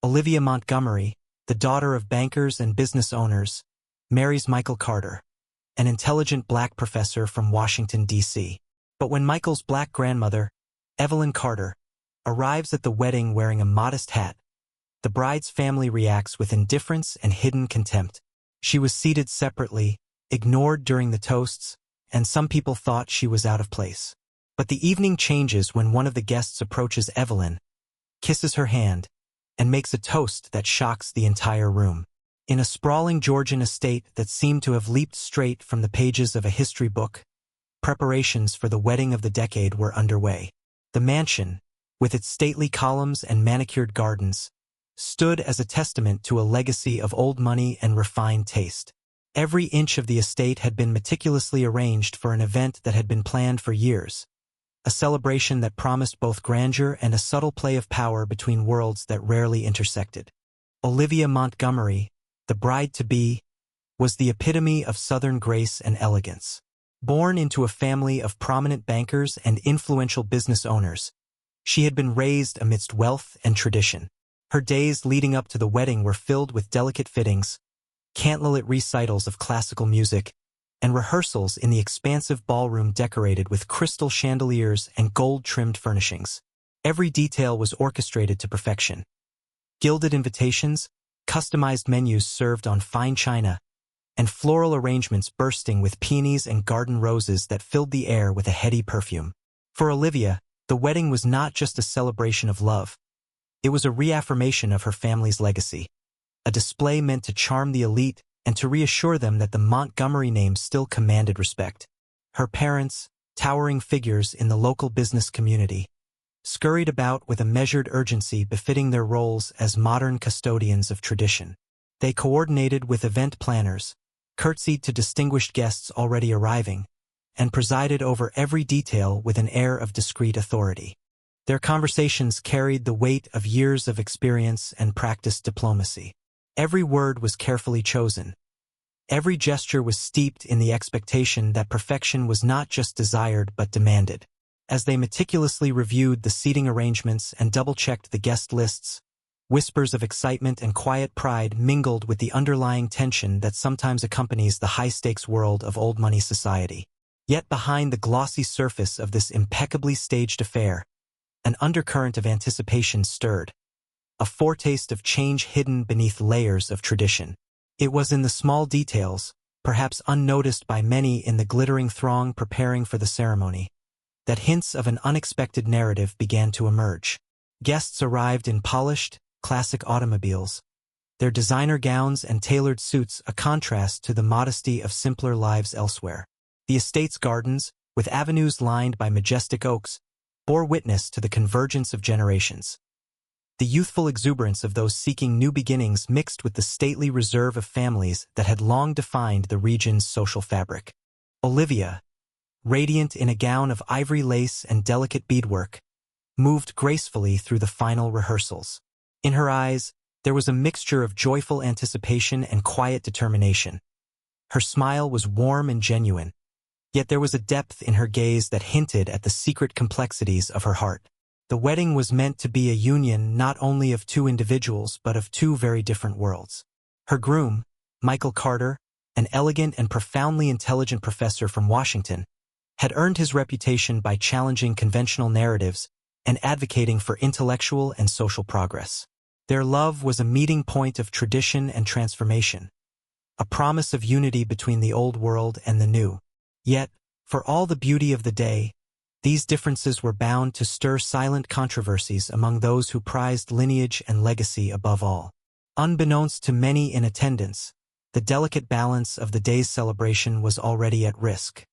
Olivia Montgomery, the daughter of bankers and business owners, marries Michael Carter, an intelligent black professor from Washington, D.C. But when Michael's black grandmother, Evelyn Carter, arrives at the wedding wearing a modest hat, the bride's family reacts with indifference and hidden contempt. She was seated separately, ignored during the toasts, and some people thought she was out of place. But the evening changes when one of the guests approaches Evelyn, kisses her hand, and makes a toast that shocks the entire room. In a sprawling Georgian estate that seemed to have leaped straight from the pages of a history book, preparations for the wedding of the decade were underway. The mansion, with its stately columns and manicured gardens, stood as a testament to a legacy of old money and refined taste. Every inch of the estate had been meticulously arranged for an event that had been planned for years, a celebration that promised both grandeur and a subtle play of power between worlds that rarely intersected. Olivia Montgomery, the bride-to-be, was the epitome of Southern grace and elegance. Born into a family of prominent bankers and influential business owners, she had been raised amidst wealth and tradition. Her days leading up to the wedding were filled with delicate fittings, candlelit recitals of classical music, and rehearsals in the expansive ballroom decorated with crystal chandeliers and gold-trimmed furnishings. Every detail was orchestrated to perfection. Gilded invitations, customized menus served on fine china, and floral arrangements bursting with peonies and garden roses that filled the air with a heady perfume. For Olivia, the wedding was not just a celebration of love. It was a reaffirmation of her family's legacy, a display meant to charm the elite and to reassure them that the Montgomery name still commanded respect. Her parents, towering figures in the local business community, scurried about with a measured urgency befitting their roles as modern custodians of tradition. They coordinated with event planners, curtsied to distinguished guests already arriving, and presided over every detail with an air of discreet authority. Their conversations carried the weight of years of experience and practiced diplomacy. Every word was carefully chosen. Every gesture was steeped in the expectation that perfection was not just desired but demanded. As they meticulously reviewed the seating arrangements and double-checked the guest lists, whispers of excitement and quiet pride mingled with the underlying tension that sometimes accompanies the high-stakes world of old money society. Yet behind the glossy surface of this impeccably staged affair, an undercurrent of anticipation stirred, a foretaste of change hidden beneath layers of tradition. It was in the small details, perhaps unnoticed by many in the glittering throng preparing for the ceremony, that hints of an unexpected narrative began to emerge. Guests arrived in polished, classic automobiles, their designer gowns and tailored suits a contrast to the modesty of simpler lives elsewhere. The estate's gardens, with avenues lined by majestic oaks, bore witness to the convergence of generations. The youthful exuberance of those seeking new beginnings mixed with the stately reserve of families that had long defined the region's social fabric. Olivia, radiant in a gown of ivory lace and delicate beadwork, moved gracefully through the final rehearsals. In her eyes, there was a mixture of joyful anticipation and quiet determination. Her smile was warm and genuine, yet there was a depth in her gaze that hinted at the secret complexities of her heart. The wedding was meant to be a union not only of two individuals but of two very different worlds. Her groom, Michael Carter, an elegant and profoundly intelligent professor from Washington, had earned his reputation by challenging conventional narratives and advocating for intellectual and social progress. Their love was a meeting point of tradition and transformation, a promise of unity between the old world and the new. Yet, for all the beauty of the day, these differences were bound to stir silent controversies among those who prized lineage and legacy above all. Unbeknownst to many in attendance, the delicate balance of the day's celebration was already at risk.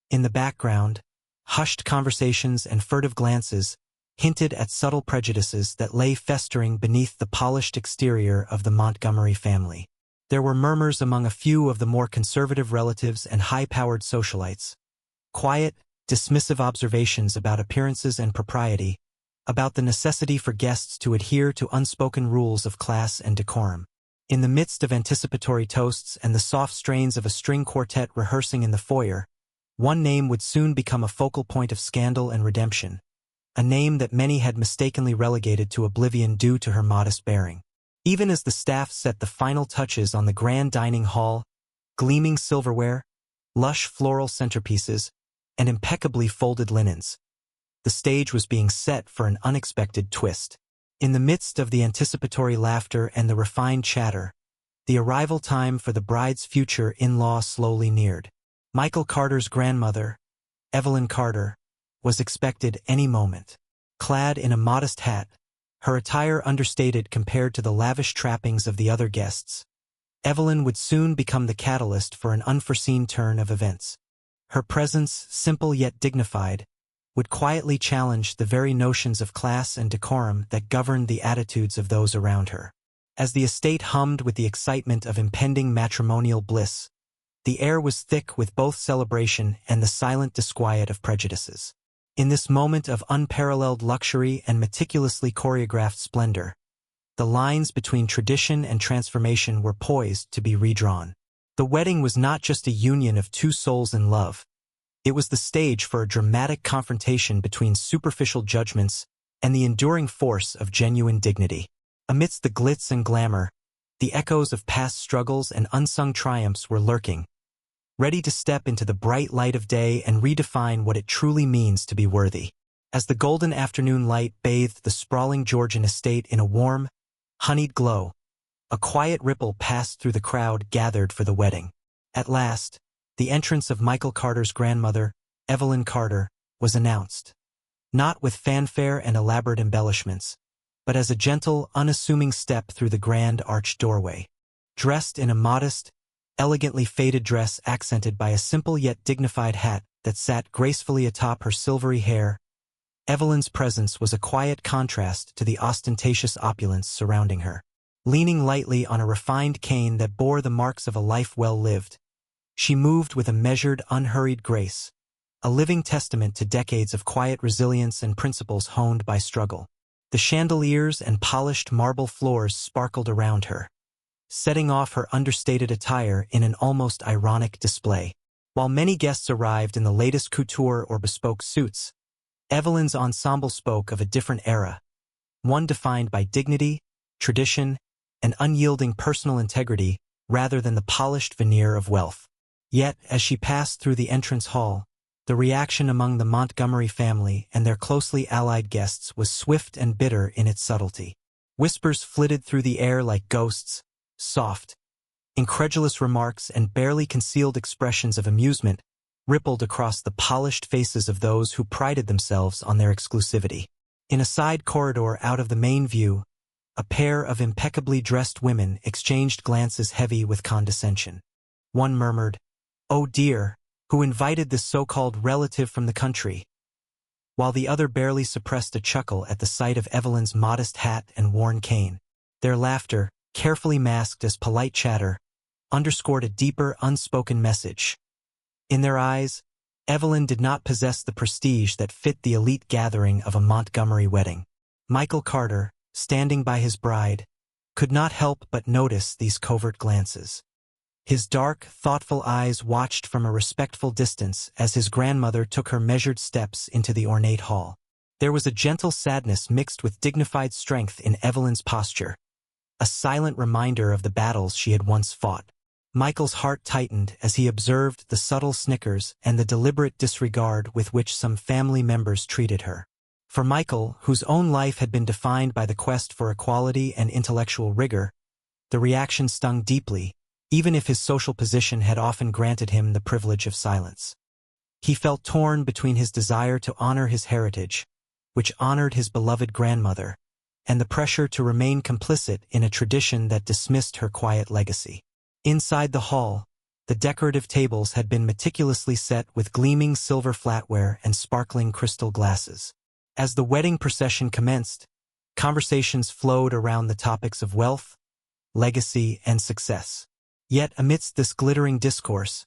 In the background, hushed conversations and furtive glances hinted at subtle prejudices that lay festering beneath the polished exterior of the Montgomery family. There were murmurs among a few of the more conservative relatives and high-powered socialites, quiet, dismissive observations about appearances and propriety, about the necessity for guests to adhere to unspoken rules of class and decorum. In the midst of anticipatory toasts and the soft strains of a string quartet rehearsing in the foyer, one name would soon become a focal point of scandal and redemption, a name that many had mistakenly relegated to oblivion due to her modest bearing. Even as the staff set the final touches on the grand dining hall, gleaming silverware, lush floral centerpieces, and impeccably folded linens, the stage was being set for an unexpected twist. In the midst of the anticipatory laughter and the refined chatter, the arrival time for the bride's future in-law slowly neared. Michael Carter's grandmother, Evelyn Carter, was expected any moment. Clad in a modest hat, her attire understated compared to the lavish trappings of the other guests, Evelyn would soon become the catalyst for an unforeseen turn of events. Her presence, simple yet dignified, would quietly challenge the very notions of class and decorum that governed the attitudes of those around her. As the estate hummed with the excitement of impending matrimonial bliss, the air was thick with both celebration and the silent disquiet of prejudices. In this moment of unparalleled luxury and meticulously choreographed splendor, the lines between tradition and transformation were poised to be redrawn. The wedding was not just a union of two souls in love. It was the stage for a dramatic confrontation between superficial judgments and the enduring force of genuine dignity. Amidst the glitz and glamour, the echoes of past struggles and unsung triumphs were lurking, ready to step into the bright light of day and redefine what it truly means to be worthy. As the golden afternoon light bathed the sprawling Georgian estate in a warm, honeyed glow, a quiet ripple passed through the crowd gathered for the wedding. At last, the entrance of Michael Carter's grandmother, Evelyn Carter, was announced. Not with fanfare and elaborate embellishments, but as a gentle, unassuming step through the grand arched doorway. Dressed in a modest, elegantly faded dress accented by a simple yet dignified hat that sat gracefully atop her silvery hair, Evelyn's presence was a quiet contrast to the ostentatious opulence surrounding her. Leaning lightly on a refined cane that bore the marks of a life well lived, she moved with a measured, unhurried grace, a living testament to decades of quiet resilience and principles honed by struggle. The chandeliers and polished marble floors sparkled around her, setting off her understated attire in an almost ironic display. While many guests arrived in the latest couture or bespoke suits, Evelyn's ensemble spoke of a different era, one defined by dignity, tradition, and unyielding personal integrity rather than the polished veneer of wealth. Yet, as she passed through the entrance hall, the reaction among the Montgomery family and their closely allied guests was swift and bitter in its subtlety. Whispers flitted through the air like ghosts, soft, incredulous remarks and barely concealed expressions of amusement rippled across the polished faces of those who prided themselves on their exclusivity. In a side corridor out of the main view, a pair of impeccably dressed women exchanged glances heavy with condescension. One murmured, "Oh dear, who invited this so-called relative from the country?" while the other barely suppressed a chuckle at the sight of Evelyn's modest hat and worn cane. Their laughter, carefully masked as polite chatter, underscored a deeper, unspoken message. In their eyes, Evelyn did not possess the prestige that fit the elite gathering of a Montgomery wedding. Michael Carter, standing by his bride, could not help but notice these covert glances. His dark, thoughtful eyes watched from a respectful distance as his grandmother took her measured steps into the ornate hall. There was a gentle sadness mixed with dignified strength in Evelyn's posture, a silent reminder of the battles she had once fought. Michael's heart tightened as he observed the subtle snickers and the deliberate disregard with which some family members treated her. For Michael, whose own life had been defined by the quest for equality and intellectual rigor, the reaction stung deeply, even if his social position had often granted him the privilege of silence. He felt torn between his desire to honor his heritage, which honored his beloved grandmother, and the pressure to remain complicit in a tradition that dismissed her quiet legacy. Inside the hall, the decorative tables had been meticulously set with gleaming silver flatware and sparkling crystal glasses. As the wedding procession commenced, conversations flowed around the topics of wealth, legacy, and success. Yet amidst this glittering discourse,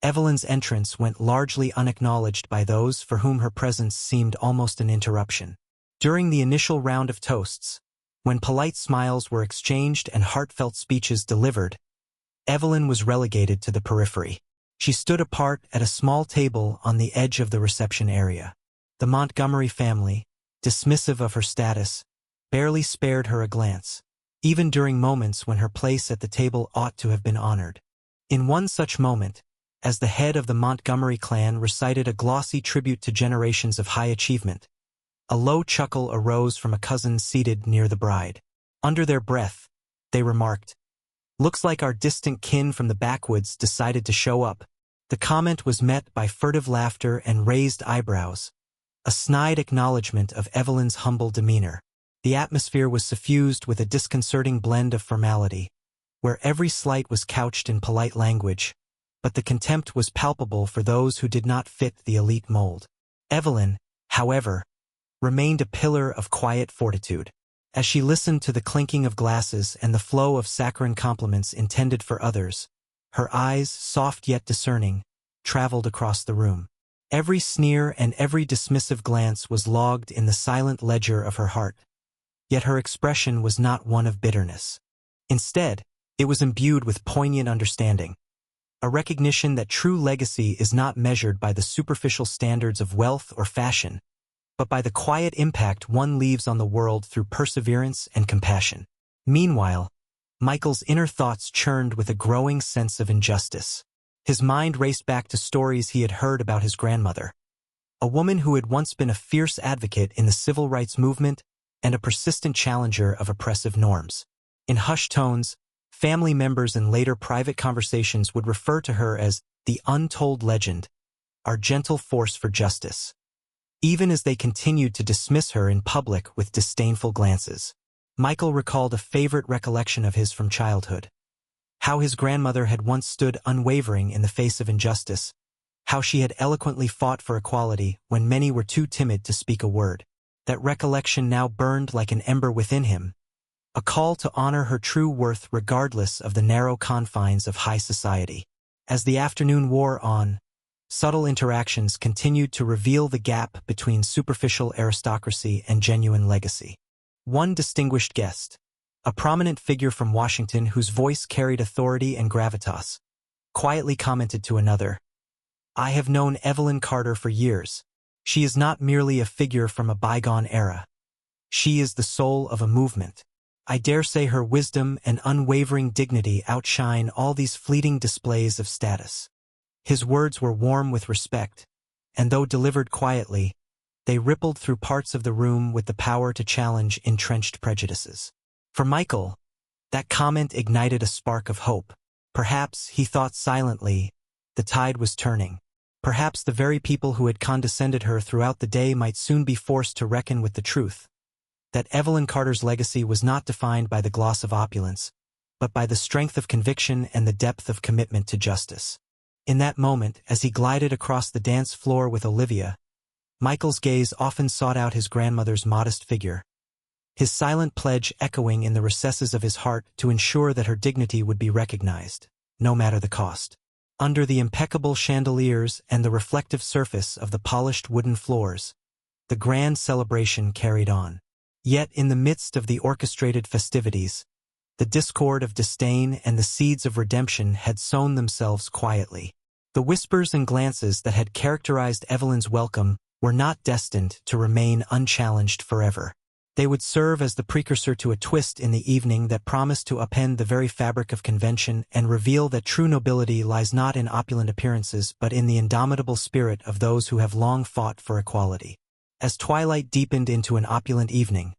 Evelyn's entrance went largely unacknowledged by those for whom her presence seemed almost an interruption. During the initial round of toasts, when polite smiles were exchanged and heartfelt speeches delivered, Evelyn was relegated to the periphery. She stood apart at a small table on the edge of the reception area. The Montgomery family, dismissive of her status, barely spared her a glance. even during moments when her place at the table ought to have been honored. In one such moment, as the head of the Montgomery clan recited a glossy tribute to generations of high achievement, a low chuckle arose from a cousin seated near the bride. Under their breath, they remarked, "Looks like our distant kin from the backwoods decided to show up." The comment was met by furtive laughter and raised eyebrows, a snide acknowledgement of Evelyn's humble demeanor. The atmosphere was suffused with a disconcerting blend of formality, where every slight was couched in polite language, but the contempt was palpable for those who did not fit the elite mold. Evelyn, however, remained a pillar of quiet fortitude. As she listened to the clinking of glasses and the flow of saccharine compliments intended for others, her eyes, soft yet discerning, traveled across the room. Every sneer and every dismissive glance was logged in the silent ledger of her heart. Yet her expression was not one of bitterness. Instead, it was imbued with poignant understanding, a recognition that true legacy is not measured by the superficial standards of wealth or fashion, but by the quiet impact one leaves on the world through perseverance and compassion. Meanwhile, Michael's inner thoughts churned with a growing sense of injustice. His mind raced back to stories he had heard about his grandmother, a woman who had once been a fierce advocate in the civil rights movement and a persistent challenger of oppressive norms. In hushed tones, family members and later private conversations would refer to her as the untold legend, our gentle force for justice, even as they continued to dismiss her in public with disdainful glances. Michael recalled a favorite recollection of his from childhood. How his grandmother had once stood unwavering in the face of injustice, how she had eloquently fought for equality when many were too timid to speak a word. That recollection now burned like an ember within him, a call to honor her true worth regardless of the narrow confines of high society. As the afternoon wore on, subtle interactions continued to reveal the gap between superficial aristocracy and genuine legacy. One distinguished guest, a prominent figure from Washington whose voice carried authority and gravitas, quietly commented to another, "I have known Evelyn Carter for years. She is not merely a figure from a bygone era. She is the soul of a movement. I dare say her wisdom and unwavering dignity outshine all these fleeting displays of status." His words were warm with respect, and though delivered quietly, they rippled through parts of the room with the power to challenge entrenched prejudices. For Michael, that comment ignited a spark of hope. Perhaps, he thought silently, the tide was turning. Perhaps the very people who had condescended her throughout the day might soon be forced to reckon with the truth, that Evelyn Carter's legacy was not defined by the gloss of opulence, but by the strength of conviction and the depth of commitment to justice. In that moment, as he glided across the dance floor with Olivia, Michael's gaze often sought out his grandmother's modest figure, his silent pledge echoing in the recesses of his heart to ensure that her dignity would be recognized, no matter the cost. Under the impeccable chandeliers and the reflective surface of the polished wooden floors, the grand celebration carried on. Yet in the midst of the orchestrated festivities, the discord of disdain and the seeds of redemption had sown themselves quietly. The whispers and glances that had characterized Evelyn's welcome were not destined to remain unchallenged forever. They would serve as the precursor to a twist in the evening that promised to upend the very fabric of convention and reveal that true nobility lies not in opulent appearances but in the indomitable spirit of those who have long fought for equality. As twilight deepened into an opulent evening,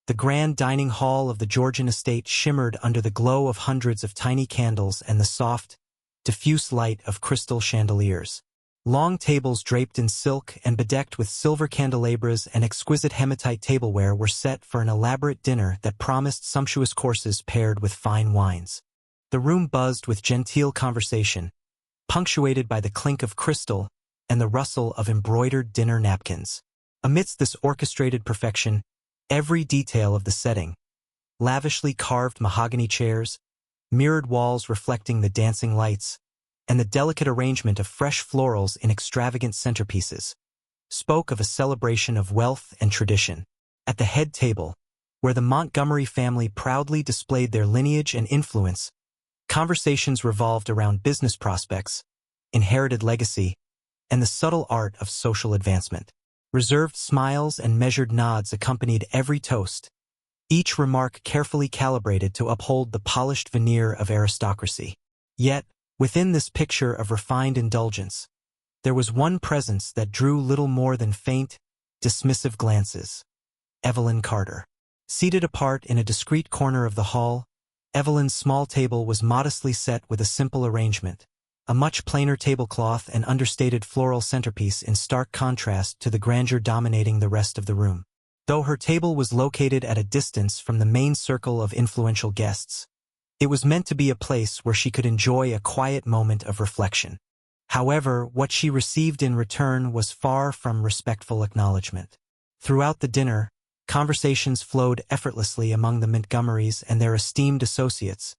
the grand dining hall of the Georgian estate shimmered under the glow of hundreds of tiny candles and the soft, diffuse light of crystal chandeliers. Long tables draped in silk and bedecked with silver candelabras and exquisite hematite tableware were set for an elaborate dinner that promised sumptuous courses paired with fine wines. The room buzzed with genteel conversation, punctuated by the clink of crystal and the rustle of embroidered dinner napkins. Amidst this orchestrated perfection, every detail of the setting, lavishly carved mahogany chairs, mirrored walls reflecting the dancing lights, and the delicate arrangement of fresh florals in extravagant centerpieces, spoke of a celebration of wealth and tradition. At the head table, where the Montgomery family proudly displayed their lineage and influence, conversations revolved around business prospects, inherited legacy, and the subtle art of social advancement. Reserved smiles and measured nods accompanied every toast, each remark carefully calibrated to uphold the polished veneer of aristocracy. Yet, within this picture of refined indulgence, there was one presence that drew little more than faint, dismissive glances. Evelyn Carter. Seated apart in a discreet corner of the hall, Evelyn's small table was modestly set with a simple arrangement, a much plainer tablecloth and understated floral centerpiece in stark contrast to the grandeur dominating the rest of the room. Though her table was located at a distance from the main circle of influential guests, it was meant to be a place where she could enjoy a quiet moment of reflection. However, what she received in return was far from respectful acknowledgement. Throughout the dinner, conversations flowed effortlessly among the Montgomerys and their esteemed associates,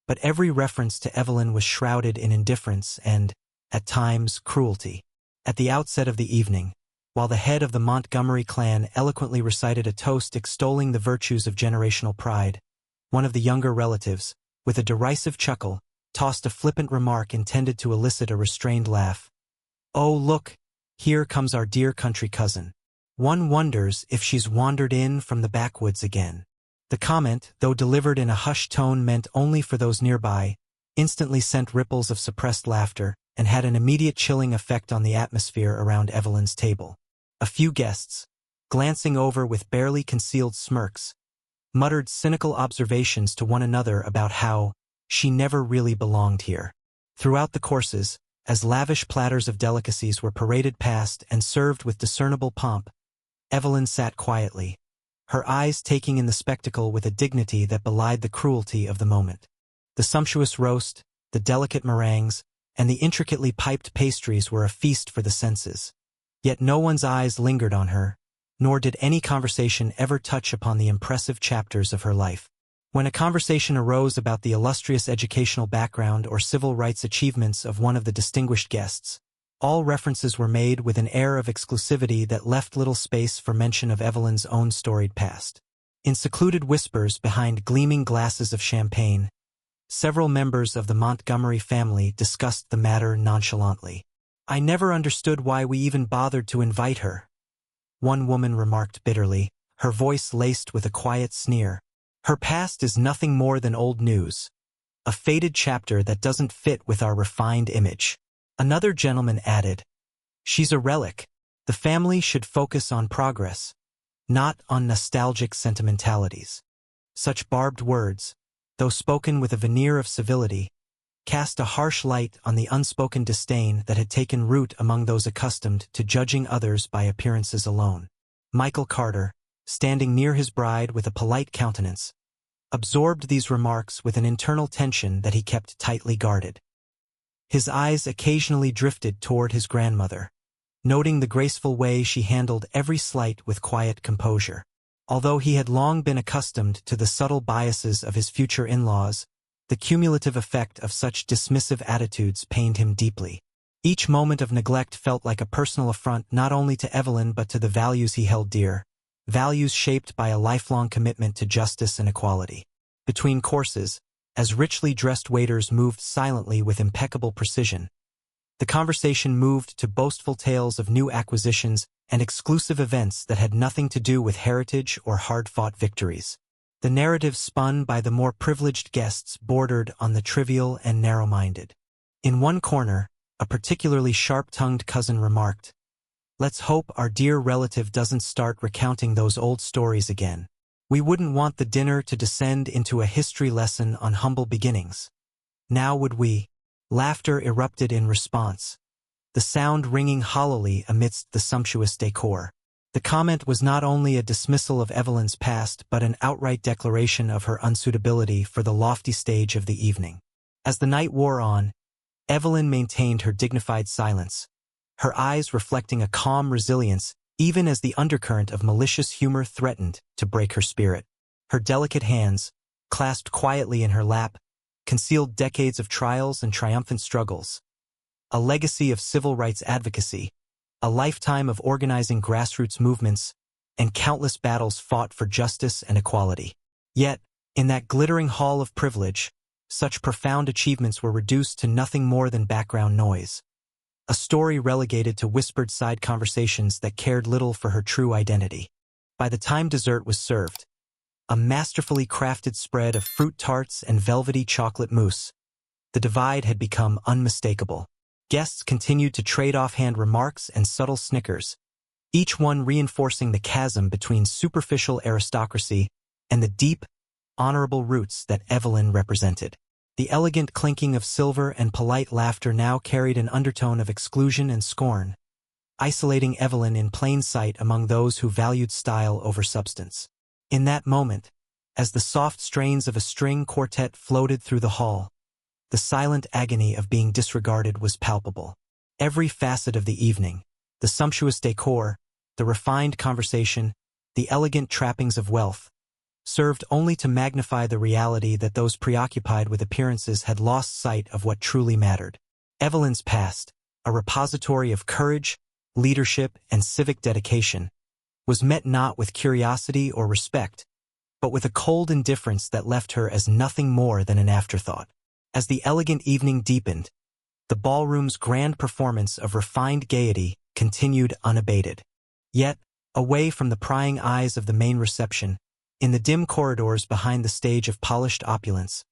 but every reference to Evelyn was shrouded in indifference and, at times, cruelty. At the outset of the evening, while the head of the Montgomery clan eloquently recited a toast extolling the virtues of generational pride, one of the younger relatives, with a derisive chuckle, tossed a flippant remark intended to elicit a restrained laugh. "Oh, look, here comes our dear country cousin. One wonders if she's wandered in from the backwoods again." The comment, though delivered in a hushed tone meant only for those nearby, instantly sent ripples of suppressed laughter and had an immediate chilling effect on the atmosphere around Evelyn's table. A few guests, glancing over with barely concealed smirks, muttered cynical observations to one another about how she never really belonged here. Throughout the courses, as lavish platters of delicacies were paraded past and served with discernible pomp, Evelyn sat quietly, her eyes taking in the spectacle with a dignity that belied the cruelty of the moment. The sumptuous roast, the delicate meringues, and the intricately piped pastries were a feast for the senses. Yet no one's eyes lingered on her, nor did any conversation ever touch upon the impressive chapters of her life. When a conversation arose about the illustrious educational background or civil rights achievements of one of the distinguished guests, all references were made with an air of exclusivity that left little space for mention of Evelyn's own storied past. In secluded whispers behind gleaming glasses of champagne, several members of the Montgomery family discussed the matter nonchalantly. "I never understood why we even bothered to invite her," one woman remarked bitterly, her voice laced with a quiet sneer. "Her past is nothing more than old news, a faded chapter that doesn't fit with our refined image." Another gentleman added, "She's a relic. The family should focus on progress, not on nostalgic sentimentalities." Such barbed words, though spoken with a veneer of civility, cast a harsh light on the unspoken disdain that had taken root among those accustomed to judging others by appearances alone. Michael Carter, standing near his bride with a polite countenance, absorbed these remarks with an internal tension that he kept tightly guarded. His eyes occasionally drifted toward his grandmother, noting the graceful way she handled every slight with quiet composure. Although he had long been accustomed to the subtle biases of his future in-laws, the cumulative effect of such dismissive attitudes pained him deeply. Each moment of neglect felt like a personal affront not only to Evelyn but to the values he held dear, values shaped by a lifelong commitment to justice and equality. Between courses, as richly dressed waiters moved silently with impeccable precision, the conversation moved to boastful tales of new acquisitions and exclusive events that had nothing to do with heritage or hard-fought victories. The narrative spun by the more privileged guests bordered on the trivial and narrow-minded. In one corner, a particularly sharp-tongued cousin remarked, "Let's hope our dear relative doesn't start recounting those old stories again. We wouldn't want the dinner to descend into a history lesson on humble beginnings. Now would we?" Laughter erupted in response, the sound ringing hollowly amidst the sumptuous decor. The comment was not only a dismissal of Evelyn's past but an outright declaration of her unsuitability for the lofty stage of the evening. As the night wore on, Evelyn maintained her dignified silence, her eyes reflecting a calm resilience even as the undercurrent of malicious humor threatened to break her spirit. Her delicate hands, clasped quietly in her lap, concealed decades of trials and triumphant struggles, a legacy of civil rights advocacy, a lifetime of organizing grassroots movements, and countless battles fought for justice and equality. Yet, in that glittering hall of privilege, such profound achievements were reduced to nothing more than background noise, a story relegated to whispered side conversations that cared little for her true identity. By the time dessert was served, a masterfully crafted spread of fruit tarts and velvety chocolate mousse. The divide had become unmistakable. Guests continued to trade offhand remarks and subtle snickers, each one reinforcing the chasm between superficial aristocracy and the deep, honorable roots that Evelyn represented. The elegant clinking of silver and polite laughter now carried an undertone of exclusion and scorn, isolating Evelyn in plain sight among those who valued style over substance. In that moment, as the soft strains of a string quartet floated through the hall, the silent agony of being disregarded was palpable. Every facet of the evening, the sumptuous decor, the refined conversation, the elegant trappings of wealth, served only to magnify the reality that those preoccupied with appearances had lost sight of what truly mattered. Evelyn's past, a repository of courage, leadership, and civic dedication, was met not with curiosity or respect, but with a cold indifference that left her as nothing more than an afterthought. As the elegant evening deepened, the ballroom's grand performance of refined gaiety continued unabated. Yet, away from the prying eyes of the main reception, in the dim corridors behind the stage of polished opulence,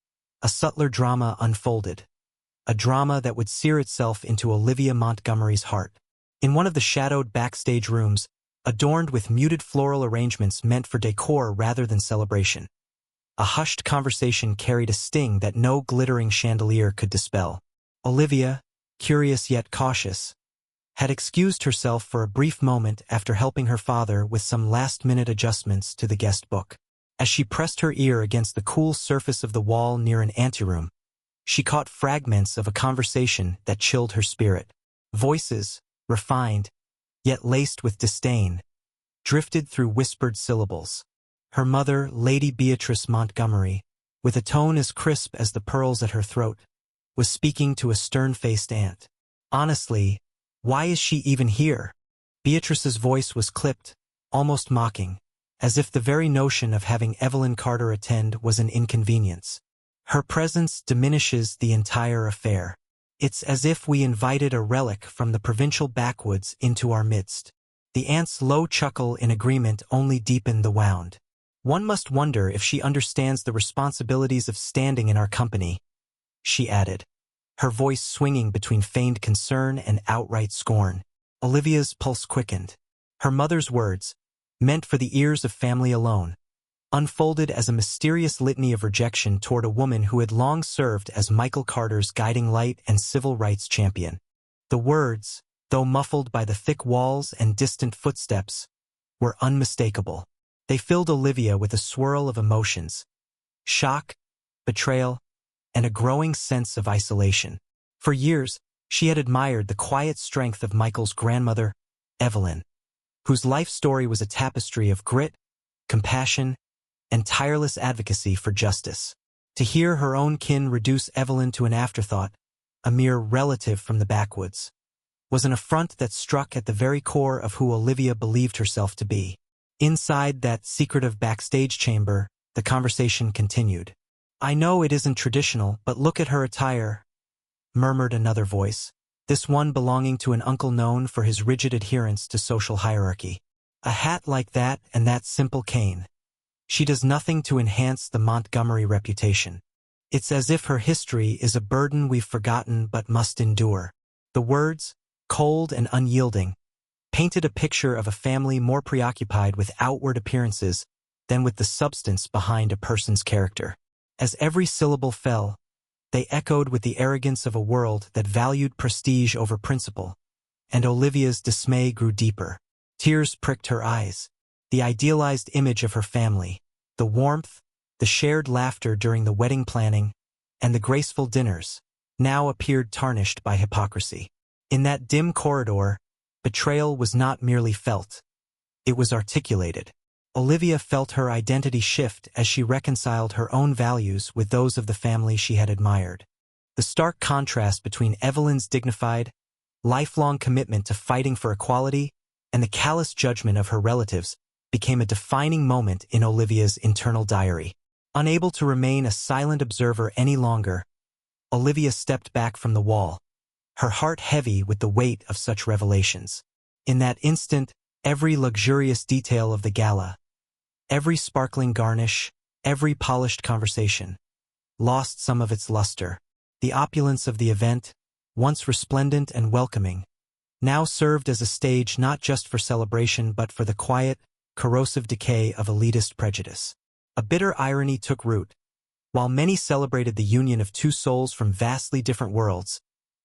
a subtler drama unfolded, a drama that would sear itself into Olivia Montgomery's heart. In one of the shadowed backstage rooms, adorned with muted floral arrangements meant for decor rather than celebration, a hushed conversation carried a sting that no glittering chandelier could dispel. Olivia, curious yet cautious, had excused herself for a brief moment after helping her father with some last-minute adjustments to the guest book. As she pressed her ear against the cool surface of the wall near an anteroom, she caught fragments of a conversation that chilled her spirit. Voices, refined, yet laced with disdain, drifted through whispered syllables. Her mother, Lady Beatrice Montgomery, with a tone as crisp as the pearls at her throat, was speaking to a stern-faced aunt. Honestly, why is she even here? Beatrice's voice was clipped, almost mocking, as if the very notion of having Evelyn Carter attend was an inconvenience. Her presence diminishes the entire affair. It's as if we invited a relic from the provincial backwoods into our midst. The aunt's low chuckle in agreement only deepened the wound. One must wonder if she understands the responsibilities of standing in our company, she added, her voice swinging between feigned concern and outright scorn. Olivia's pulse quickened. Her mother's words, meant for the ears of family alone, unfolded as a mysterious litany of rejection toward a woman who had long served as Michael Carter's guiding light and civil rights champion. The words, though muffled by the thick walls and distant footsteps, were unmistakable. They filled Olivia with a swirl of emotions: shock, betrayal, and a growing sense of isolation. For years, she had admired the quiet strength of Michael's grandmother, Evelyn, whose life story was a tapestry of grit, compassion, and tireless advocacy for justice. To hear her own kin reduce Evelyn to an afterthought, a mere relative from the backwoods, was an affront that struck at the very core of who Olivia believed herself to be. Inside that secretive backstage chamber, the conversation continued. "I know it isn't traditional, but look at her attire," murmured another voice, this one belonging to an uncle known for his rigid adherence to social hierarchy. "A hat like that and that simple cane. She does nothing to enhance the Montgomery reputation. It's as if her history is a burden we've forgotten but must endure." The words, cold and unyielding, painted a picture of a family more preoccupied with outward appearances than with the substance behind a person's character. As every syllable fell, they echoed with the arrogance of a world that valued prestige over principle, and Olivia's dismay grew deeper. Tears pricked her eyes. The idealized image of her family, the warmth, the shared laughter during the wedding planning, and the graceful dinners, now appeared tarnished by hypocrisy. In that dim corridor, betrayal was not merely felt, it was articulated. Olivia felt her identity shift as she reconciled her own values with those of the family she had admired. The stark contrast between Evelyn's dignified, lifelong commitment to fighting for equality and the callous judgment of her relatives became a defining moment in Olivia's internal diary. Unable to remain a silent observer any longer, Olivia stepped back from the wall, her heart heavy with the weight of such revelations. In that instant, every luxurious detail of the gala, Every sparkling garnish, every polished conversation, lost some of its luster. The opulence of the event, once resplendent and welcoming, now served as a stage not just for celebration but for the quiet, corrosive decay of elitist prejudice. A bitter irony took root. While many celebrated the union of two souls from vastly different worlds,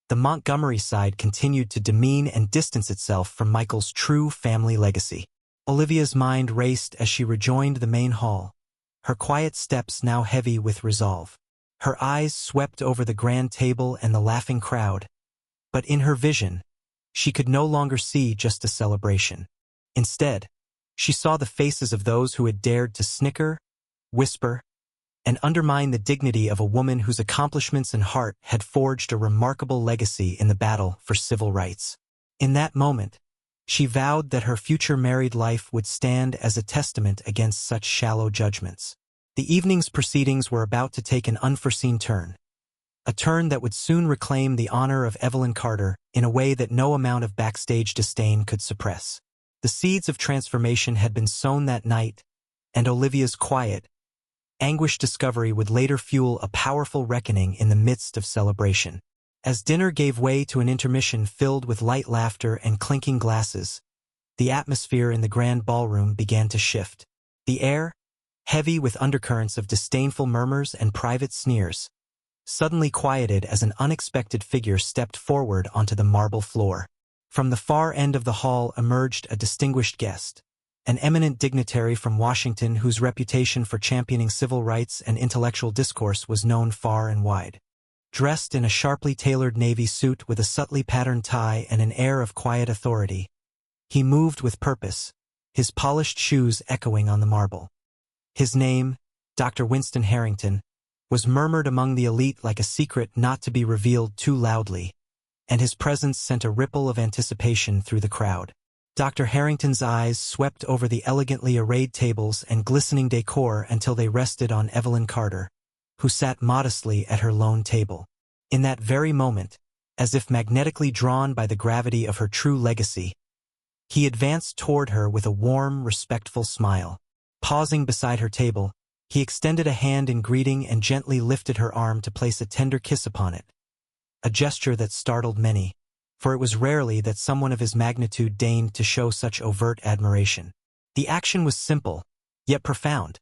the Montgomery side continued to demean and distance itself from Michael's true family legacy. Olivia's mind raced as she rejoined the main hall, her quiet steps now heavy with resolve. Her eyes swept over the grand table and the laughing crowd, but in her vision, she could no longer see just a celebration. Instead, she saw the faces of those who had dared to snicker, whisper, and undermine the dignity of a woman whose accomplishments and heart had forged a remarkable legacy in the battle for civil rights. In that moment, she vowed that her future married life would stand as a testament against such shallow judgments. The evening's proceedings were about to take an unforeseen turn, a turn that would soon reclaim the honor of Evelyn Carter in a way that no amount of backstage disdain could suppress. The seeds of transformation had been sown that night, and Olivia's quiet, anguished discovery would later fuel a powerful reckoning in the midst of celebration. As dinner gave way to an intermission filled with light laughter and clinking glasses, the atmosphere in the grand ballroom began to shift. The air, heavy with undercurrents of disdainful murmurs and private sneers, suddenly quieted as an unexpected figure stepped forward onto the marble floor. From the far end of the hall emerged a distinguished guest, an eminent dignitary from Washington whose reputation for championing civil rights and intellectual discourse was known far and wide. Dressed in a sharply tailored navy suit with a subtly patterned tie and an air of quiet authority, he moved with purpose, his polished shoes echoing on the marble. His name, Dr. Winston Harrington, was murmured among the elite like a secret not to be revealed too loudly, and his presence sent a ripple of anticipation through the crowd. Dr. Harrington's eyes swept over the elegantly arrayed tables and glistening decor until they rested on Evelyn Carter, who sat modestly at her lone table. In that very moment, as if magnetically drawn by the gravity of her true legacy, he advanced toward her with a warm, respectful smile. Pausing beside her table, he extended a hand in greeting and gently lifted her arm to place a tender kiss upon it, a gesture that startled many, for it was rarely that someone of his magnitude deigned to show such overt admiration. The action was simple, yet profound.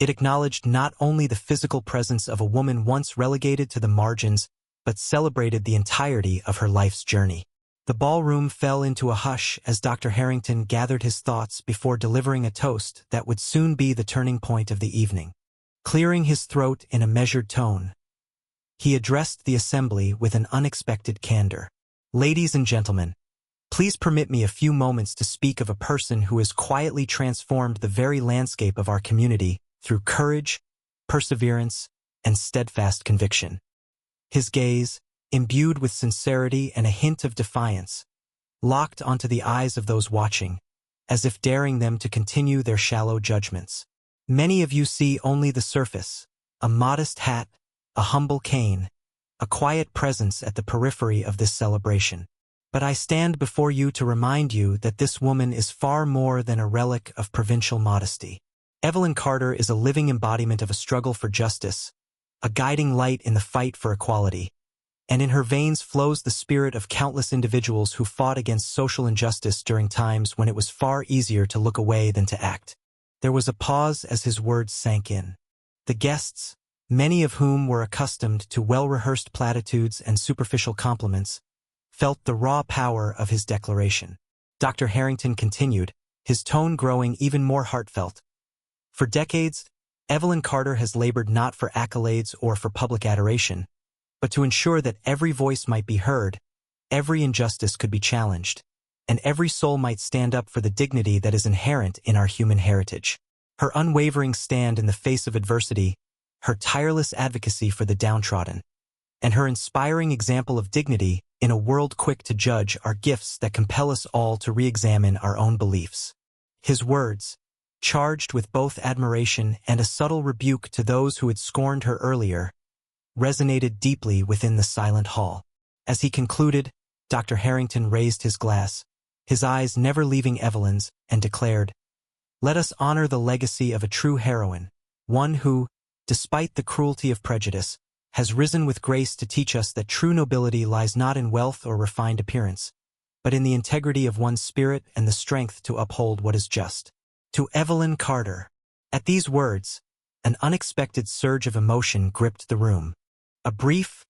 It acknowledged not only the physical presence of a woman once relegated to the margins, but celebrated the entirety of her life's journey. The ballroom fell into a hush as Dr. Harrington gathered his thoughts before delivering a toast that would soon be the turning point of the evening. Clearing his throat in a measured tone, he addressed the assembly with an unexpected candor. Ladies and gentlemen, please permit me a few moments to speak of a person who has quietly transformed the very landscape of our community through courage, perseverance, and steadfast conviction. His gaze, imbued with sincerity and a hint of defiance, locked onto the eyes of those watching, as if daring them to continue their shallow judgments. Many of you see only the surface, a modest hat, a humble cane, a quiet presence at the periphery of this celebration. But I stand before you to remind you that this woman is far more than a relic of provincial modesty. Evelyn Carter is a living embodiment of a struggle for justice, a guiding light in the fight for equality, and in her veins flows the spirit of countless individuals who fought against social injustice during times when it was far easier to look away than to act. There was a pause as his words sank in. The guests, many of whom were accustomed to well-rehearsed platitudes and superficial compliments, felt the raw power of his declaration. Dr. Harrington continued, his tone growing even more heartfelt. For decades, Evelyn Carter has labored not for accolades or for public adoration, but to ensure that every voice might be heard, every injustice could be challenged, and every soul might stand up for the dignity that is inherent in our human heritage. Her unwavering stand in the face of adversity, her tireless advocacy for the downtrodden, and her inspiring example of dignity in a world quick to judge are gifts that compel us all to re-examine our own beliefs. His words, charged with both admiration and a subtle rebuke to those who had scorned her earlier, resonated deeply within the silent hall. As he concluded, Dr. Harrington raised his glass, his eyes never leaving Evelyn's, and declared, Let us honor the legacy of a true heroine, one who, despite the cruelty of prejudice, has risen with grace to teach us that true nobility lies not in wealth or refined appearance, but in the integrity of one's spirit and the strength to uphold what is just. To Evelyn Carter. At these words, an unexpected surge of emotion gripped the room. A brief,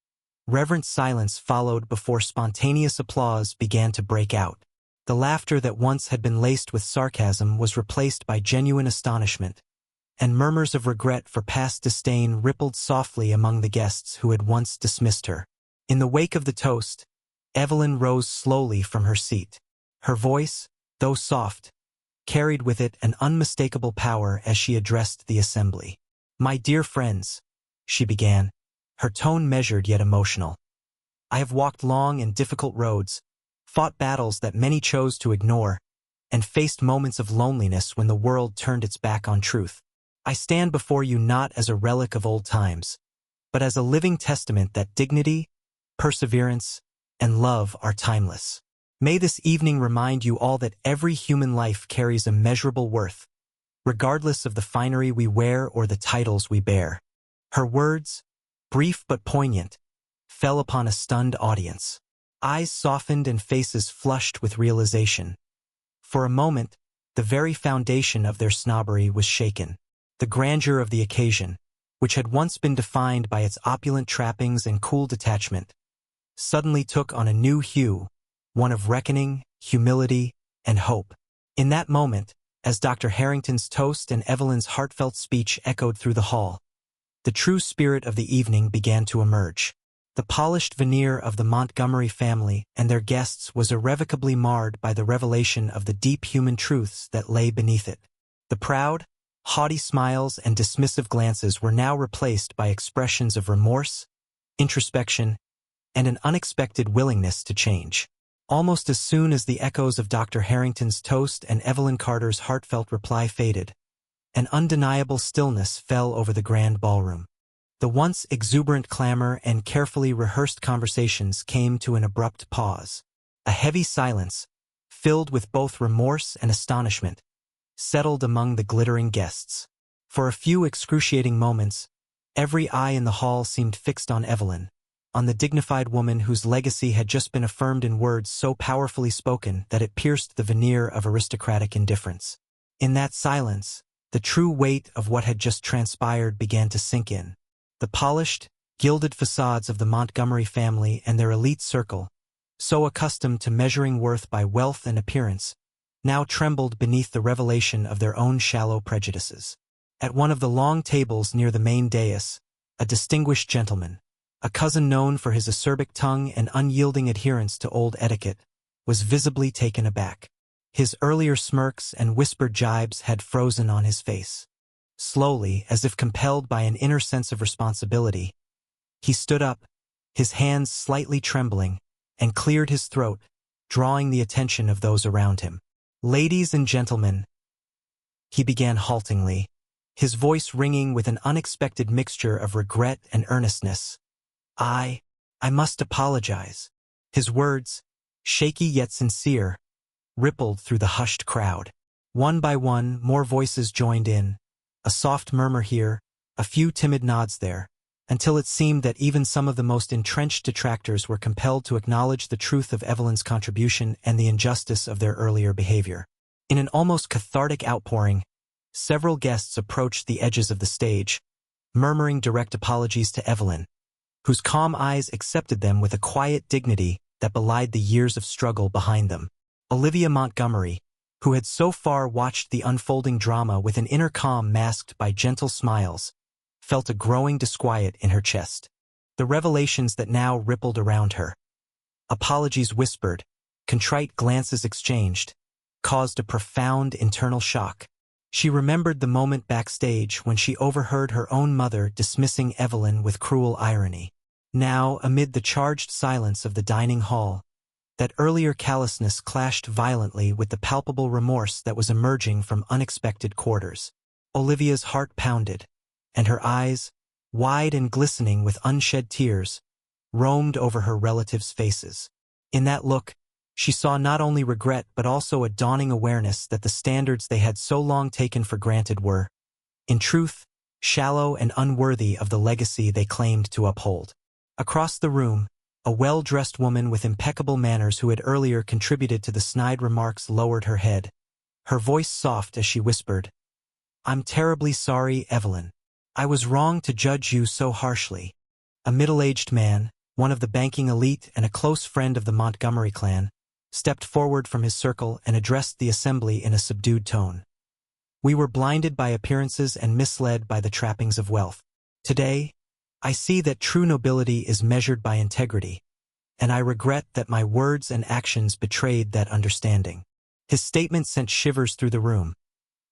reverent silence followed before spontaneous applause began to break out. The laughter that once had been laced with sarcasm was replaced by genuine astonishment, and murmurs of regret for past disdain rippled softly among the guests who had once dismissed her. In the wake of the toast, Evelyn rose slowly from her seat. Her voice, though soft, carried with it an unmistakable power as she addressed the assembly. "My dear friends," she began, her tone measured yet emotional. "I have walked long and difficult roads, fought battles that many chose to ignore, and faced moments of loneliness when the world turned its back on truth. I stand before you not as a relic of old times, but as a living testament that dignity, perseverance, and love are timeless. May this evening remind you all that every human life carries immeasurable worth, regardless of the finery we wear or the titles we bear." Her words, brief but poignant, fell upon a stunned audience. Eyes softened and faces flushed with realization. For a moment, the very foundation of their snobbery was shaken. The grandeur of the occasion, which had once been defined by its opulent trappings and cool detachment, suddenly took on a new hue, one of reckoning, humility, and hope. In that moment, as Dr. Harrington's toast and Evelyn's heartfelt speech echoed through the hall, the true spirit of the evening began to emerge. The polished veneer of the Montgomery family and their guests was irrevocably marred by the revelation of the deep human truths that lay beneath it. The proud, haughty smiles and dismissive glances were now replaced by expressions of remorse, introspection, and an unexpected willingness to change. Almost as soon as the echoes of Dr. Harrington's toast and Evelyn Carter's heartfelt reply faded, an undeniable stillness fell over the grand ballroom. The once exuberant clamor and carefully rehearsed conversations came to an abrupt pause. A heavy silence, filled with both remorse and astonishment, settled among the glittering guests. For a few excruciating moments, every eye in the hall seemed fixed on Evelyn, on the dignified woman whose legacy had just been affirmed in words so powerfully spoken that it pierced the veneer of aristocratic indifference. In that silence, the true weight of what had just transpired began to sink in. The polished, gilded facades of the Montgomery family and their elite circle, so accustomed to measuring worth by wealth and appearance, now trembled beneath the revelation of their own shallow prejudices. At one of the long tables near the main dais, a distinguished gentleman, a cousin known for his acerbic tongue and unyielding adherence to old etiquette, was visibly taken aback. His earlier smirks and whispered jibes had frozen on his face. Slowly, as if compelled by an inner sense of responsibility, he stood up, his hands slightly trembling, and cleared his throat, drawing the attention of those around him. "Ladies and gentlemen," he began haltingly, his voice ringing with an unexpected mixture of regret and earnestness. I must apologize." His words, shaky yet sincere, rippled through the hushed crowd. One by one, more voices joined in, a soft murmur here, a few timid nods there, until it seemed that even some of the most entrenched detractors were compelled to acknowledge the truth of Evelyn's contribution and the injustice of their earlier behavior. In an almost cathartic outpouring, several guests approached the edges of the stage, murmuring direct apologies to Evelyn, whose calm eyes accepted them with a quiet dignity that belied the years of struggle behind them. Olivia Montgomery, who had so far watched the unfolding drama with an inner calm masked by gentle smiles, felt a growing disquiet in her chest. The revelations that now rippled around her, apologies whispered, contrite glances exchanged, caused a profound internal shock. She remembered the moment backstage when she overheard her own mother dismissing Evelyn with cruel irony. Now, amid the charged silence of the dining hall, that earlier callousness clashed violently with the palpable remorse that was emerging from unexpected quarters. Olivia's heart pounded, and her eyes, wide and glistening with unshed tears, roamed over her relatives' faces. In that look, She saw not only regret but also a dawning awareness that the standards they had so long taken for granted were, in truth, shallow and unworthy of the legacy they claimed to uphold. Across the room, a well-dressed woman with impeccable manners who had earlier contributed to the snide remarks lowered her head, her voice soft as she whispered, "I'm terribly sorry, Evelyn. I was wrong to judge you so harshly." A middle-aged man, one of the banking elite and a close friend of the Montgomery clan, stepped forward from his circle and addressed the assembly in a subdued tone. "We were blinded by appearances and misled by the trappings of wealth. Today, I see that true nobility is measured by integrity, and I regret that my words and actions betrayed that understanding." His statement sent shivers through the room,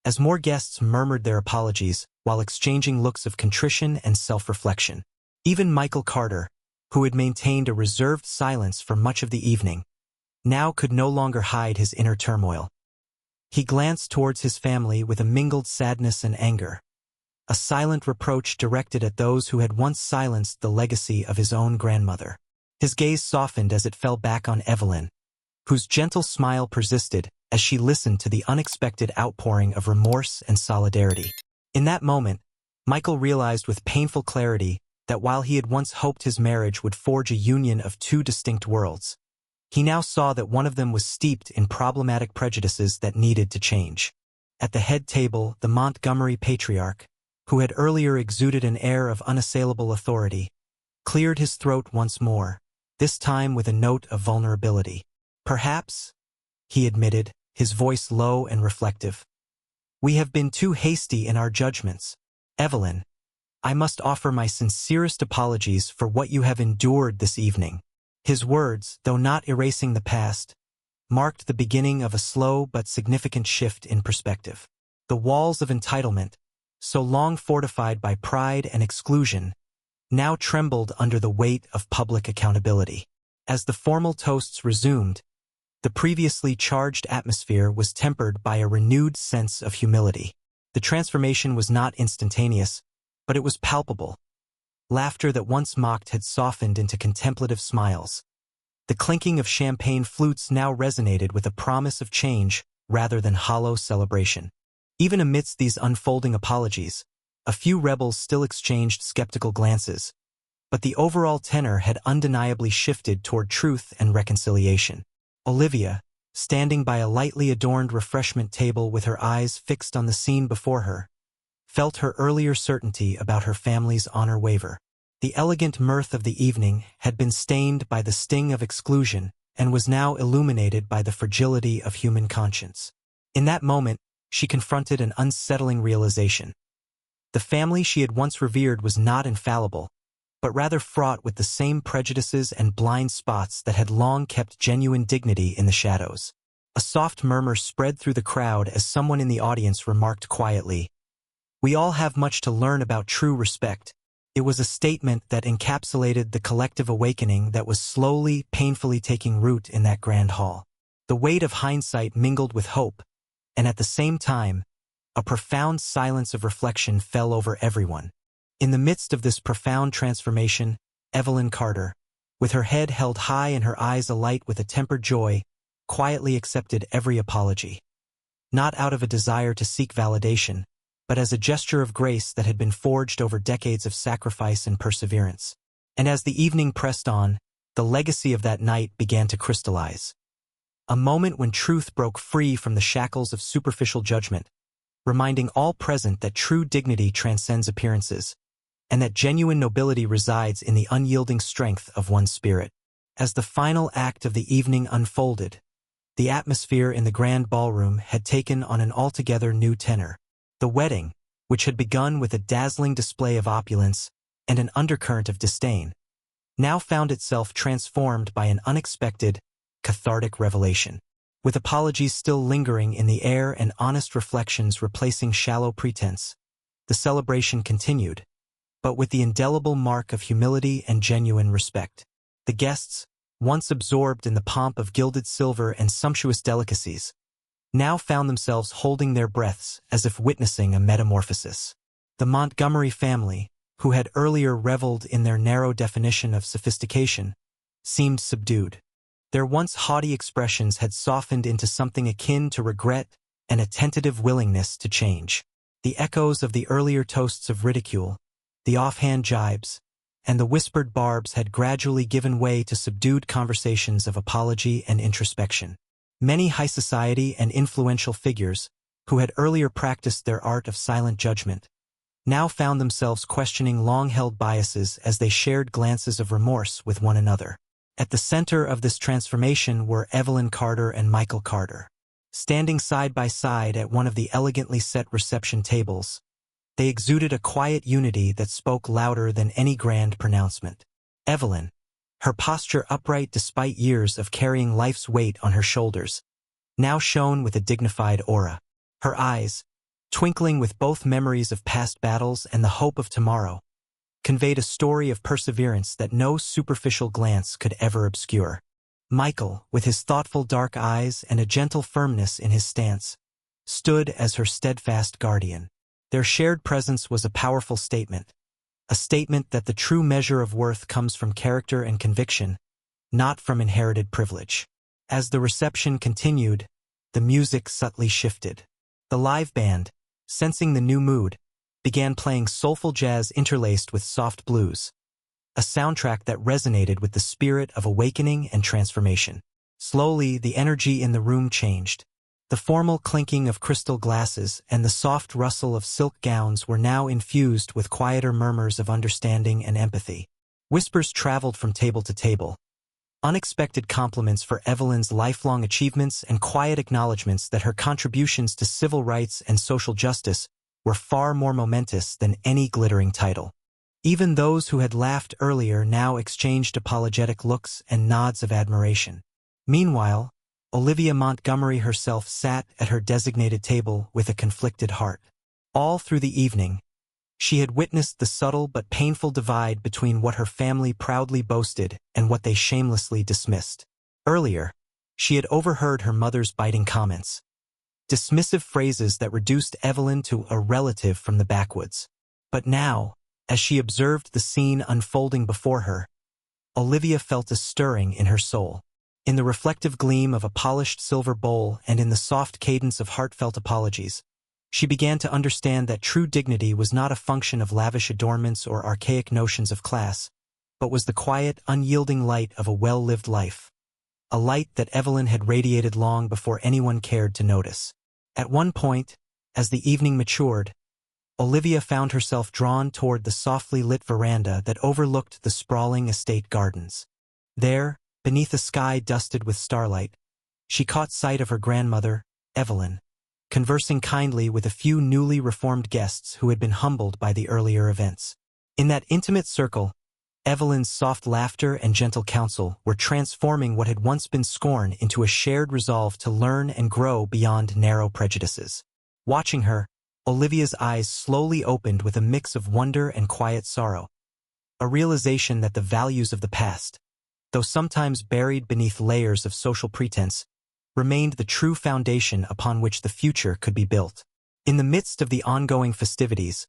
as more guests murmured their apologies while exchanging looks of contrition and self-reflection. Even Michael Carter, who had maintained a reserved silence for much of the evening, now could no longer hide his inner turmoil. He glanced towards his family with a mingled sadness and anger, a silent reproach directed at those who had once silenced the legacy of his own grandmother. His gaze softened as it fell back on Evelyn, whose gentle smile persisted as she listened to the unexpected outpouring of remorse and solidarity. In that moment, Michael realized with painful clarity that while he had once hoped his marriage would forge a union of two distinct worlds, he now saw that one of them was steeped in problematic prejudices that needed to change. At the head table, the Montgomery patriarch, who had earlier exuded an air of unassailable authority, cleared his throat once more, this time with a note of vulnerability. "Perhaps," he admitted, his voice low and reflective, "we have been too hasty in our judgments. Evelyn, I must offer my sincerest apologies for what you have endured this evening." His words, though not erasing the past, marked the beginning of a slow but significant shift in perspective. The walls of entitlement, so long fortified by pride and exclusion, now trembled under the weight of public accountability. As the formal toasts resumed, the previously charged atmosphere was tempered by a renewed sense of humility. The transformation was not instantaneous, but it was palpable. Laughter that once mocked had softened into contemplative smiles. The clinking of champagne flutes now resonated with a promise of change rather than hollow celebration. Even amidst these unfolding apologies, a few rebels still exchanged skeptical glances, but the overall tenor had undeniably shifted toward truth and reconciliation. Olivia, standing by a lightly adorned refreshment table with her eyes fixed on the scene before her, felt her earlier certainty about her family's honor waver. The elegant mirth of the evening had been stained by the sting of exclusion and was now illuminated by the fragility of human conscience. In that moment, she confronted an unsettling realization. The family she had once revered was not infallible, but rather fraught with the same prejudices and blind spots that had long kept genuine dignity in the shadows. A soft murmur spread through the crowd as someone in the audience remarked quietly, "We all have much to learn about true respect." It was a statement that encapsulated the collective awakening that was slowly, painfully taking root in that grand hall. The weight of hindsight mingled with hope, and at the same time, a profound silence of reflection fell over everyone. In the midst of this profound transformation, Evelyn Carter, with her head held high and her eyes alight with a tempered joy, quietly accepted every apology. Not out of a desire to seek validation, but as a gesture of grace that had been forged over decades of sacrifice and perseverance. And as the evening pressed on, the legacy of that night began to crystallize. A moment when truth broke free from the shackles of superficial judgment, reminding all present that true dignity transcends appearances, and that genuine nobility resides in the unyielding strength of one's spirit. As the final act of the evening unfolded, the atmosphere in the grand ballroom had taken on an altogether new tenor. The wedding, which had begun with a dazzling display of opulence and an undercurrent of disdain, now found itself transformed by an unexpected, cathartic revelation. With apologies still lingering in the air and honest reflections replacing shallow pretense, the celebration continued, but with the indelible mark of humility and genuine respect. The guests, once absorbed in the pomp of gilded silver and sumptuous delicacies, now found themselves holding their breaths as if witnessing a metamorphosis. The Montgomery family, who had earlier reveled in their narrow definition of sophistication, seemed subdued. Their once haughty expressions had softened into something akin to regret and a tentative willingness to change. The echoes of the earlier toasts of ridicule, the offhand jibes, and the whispered barbs had gradually given way to subdued conversations of apology and introspection. Many high society and influential figures, who had earlier practiced their art of silent judgment, now found themselves questioning long-held biases as they shared glances of remorse with one another. At the center of this transformation were Evelyn Carter and Michael Carter. Standing side by side at one of the elegantly set reception tables, they exuded a quiet unity that spoke louder than any grand pronouncement. Evelyn, her posture upright despite years of carrying life's weight on her shoulders, now shone with a dignified aura. Her eyes, twinkling with both memories of past battles and the hope of tomorrow, conveyed a story of perseverance that no superficial glance could ever obscure. Michael, with his thoughtful dark eyes and a gentle firmness in his stance, stood as her steadfast guardian. Their shared presence was a powerful statement, a statement that the true measure of worth comes from character and conviction, not from inherited privilege. As the reception continued, the music subtly shifted. The live band, sensing the new mood, began playing soulful jazz interlaced with soft blues, a soundtrack that resonated with the spirit of awakening and transformation. Slowly, the energy in the room changed. The formal clinking of crystal glasses and the soft rustle of silk gowns were now infused with quieter murmurs of understanding and empathy. Whispers traveled from table to table, unexpected compliments for Evelyn's lifelong achievements and quiet acknowledgments that her contributions to civil rights and social justice were far more momentous than any glittering title. Even those who had laughed earlier now exchanged apologetic looks and nods of admiration. Meanwhile, Olivia Montgomery herself sat at her designated table with a conflicted heart. All through the evening, she had witnessed the subtle but painful divide between what her family proudly boasted and what they shamelessly dismissed. Earlier, she had overheard her mother's biting comments, dismissive phrases that reduced Evelyn to a relative from the backwoods. But now, as she observed the scene unfolding before her, Olivia felt a stirring in her soul. In the reflective gleam of a polished silver bowl and in the soft cadence of heartfelt apologies, she began to understand that true dignity was not a function of lavish adornments or archaic notions of class, but was the quiet, unyielding light of a well-lived life, a light that Evelyn had radiated long before anyone cared to notice. At one point, as the evening matured, Olivia found herself drawn toward the softly lit veranda that overlooked the sprawling estate gardens. There, beneath a sky dusted with starlight, she caught sight of her grandmother, Evelyn, conversing kindly with a few newly reformed guests who had been humbled by the earlier events. In that intimate circle, Evelyn's soft laughter and gentle counsel were transforming what had once been scorn into a shared resolve to learn and grow beyond narrow prejudices. Watching her, Olivia's eyes slowly opened with a mix of wonder and quiet sorrow, a realization that the values of the past, though sometimes buried beneath layers of social pretense, remained the true foundation upon which the future could be built. In the midst of the ongoing festivities,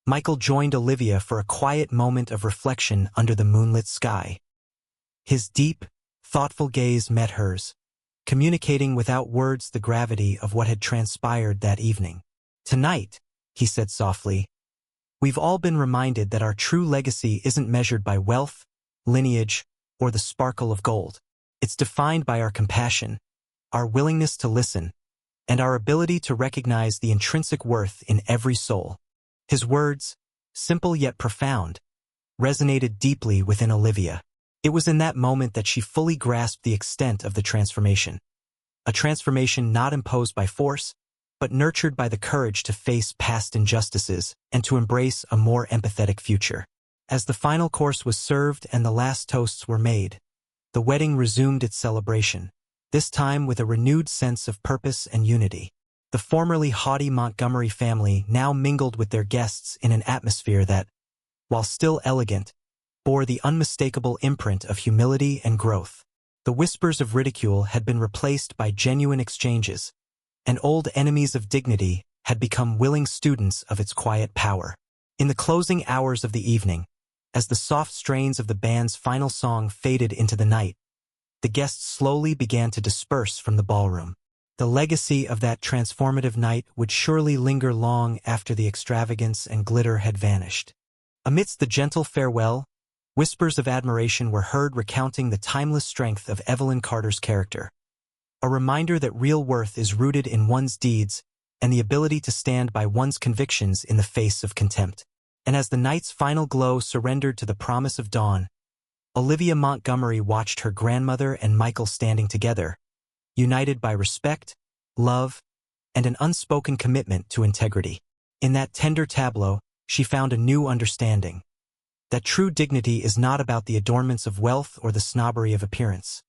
Michael joined Olivia for a quiet moment of reflection under the moonlit sky. His deep, thoughtful gaze met hers, communicating without words the gravity of what had transpired that evening. "Tonight," he said softly, "we've all been reminded that our true legacy isn't measured by wealth, lineage, or the sparkle of gold. It's defined by our compassion, our willingness to listen, and our ability to recognize the intrinsic worth in every soul." His words, simple yet profound, resonated deeply within Olivia. It was in that moment that she fully grasped the extent of the transformation. A transformation not imposed by force, but nurtured by the courage to face past injustices and to embrace a more empathetic future. As the final course was served and the last toasts were made, the wedding resumed its celebration, this time with a renewed sense of purpose and unity. The formerly haughty Montgomery family now mingled with their guests in an atmosphere that, while still elegant, bore the unmistakable imprint of humility and growth. The whispers of ridicule had been replaced by genuine exchanges, and old enemies of dignity had become willing students of its quiet power. In the closing hours of the evening, as the soft strains of the band's final song faded into the night, the guests slowly began to disperse from the ballroom. The legacy of that transformative night would surely linger long after the extravagance and glitter had vanished. Amidst the gentle farewell, whispers of admiration were heard recounting the timeless strength of Evelyn Carter's character. A reminder that real worth is rooted in one's deeds and the ability to stand by one's convictions in the face of contempt. And as the night's final glow surrendered to the promise of dawn, Olivia Montgomery watched her grandmother and Michael standing together, united by respect, love, and an unspoken commitment to integrity. In that tender tableau, she found a new understanding. That true dignity is not about the adornments of wealth or the snobbery of appearance.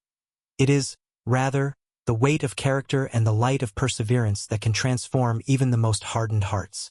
It is, rather, the weight of character and the light of perseverance that can transform even the most hardened hearts.